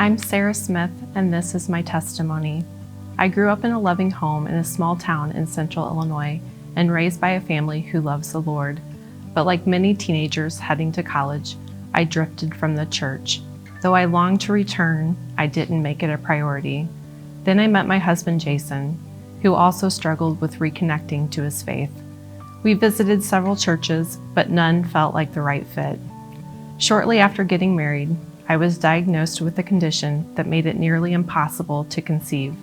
I'm Sara Smith, and this is my testimony. I grew up in a loving home in a small town in central Illinois and raised by a family who loves the Lord. But like many teenagers heading to college, I drifted from the church. Though I longed to return, I didn't make it a priority. Then I met my husband, Jason, who also struggled with reconnecting to his faith. We visited several churches, but none felt like the right fit. Shortly after getting married, I was diagnosed with a condition that made it nearly impossible to conceive.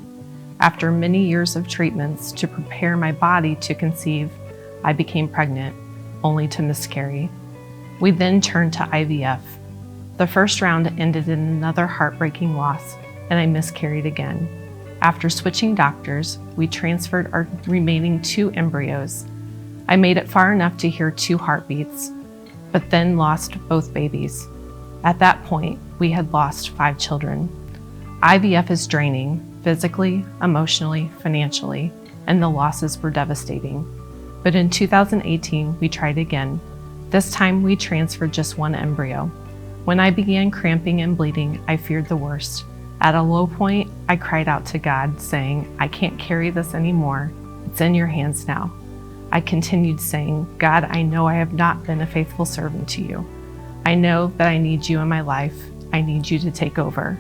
After many years of treatments to prepare my body to conceive, I became pregnant, only to miscarry. We then turned to IVF. The first round ended in another heartbreaking loss, and I miscarried again. After switching doctors, we transferred our remaining 2 embryos. I made it far enough to hear 2 heartbeats, but then lost both babies. At that point, we had lost 5 children. IVF is draining, physically, emotionally, financially, and the losses were devastating. But in 2018, we tried again. This time, we transferred just 1 embryo. When I began cramping and bleeding, I feared the worst. At a low point, I cried out to God, saying, "I can't carry this anymore. It's in your hands now." I continued saying, "God, I know I have not been a faithful servant to you. I know that I need you in my life. I need you to take over."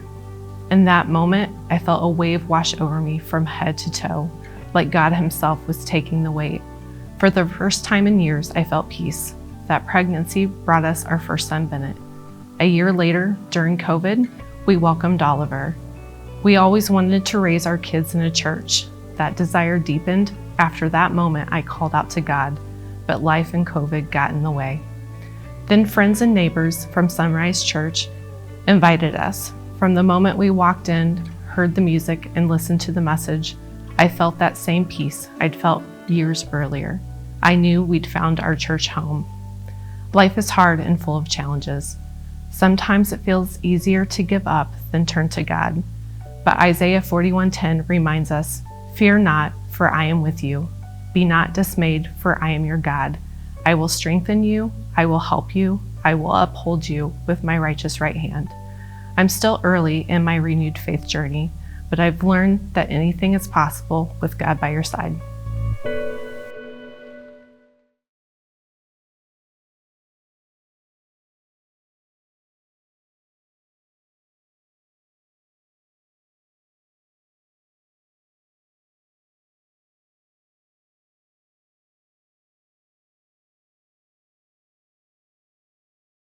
In that moment, I felt a wave wash over me from head to toe, like God himself was taking the weight. For the first time in years, I felt peace. That pregnancy brought us our first son, Bennett. A year later, during COVID, we welcomed Oliver. We always wanted to raise our kids in a church. That desire deepened. After that moment, I called out to God, but life and COVID got in the way. Then friends and neighbors from Sunrise Church invited us. From the moment we walked in, heard the music, and listened to the message, I felt that same peace I'd felt years earlier. I knew we'd found our church home. Life is hard and full of challenges. Sometimes it feels easier to give up than turn to God. But Isaiah 41:10 reminds us, "Fear not, for I am with you. Be not dismayed, for I am your God. I will strengthen you, I will help you, I will uphold you with my righteous right hand." I'm still early in my renewed faith journey, but I've learned that anything is possible with God by your side.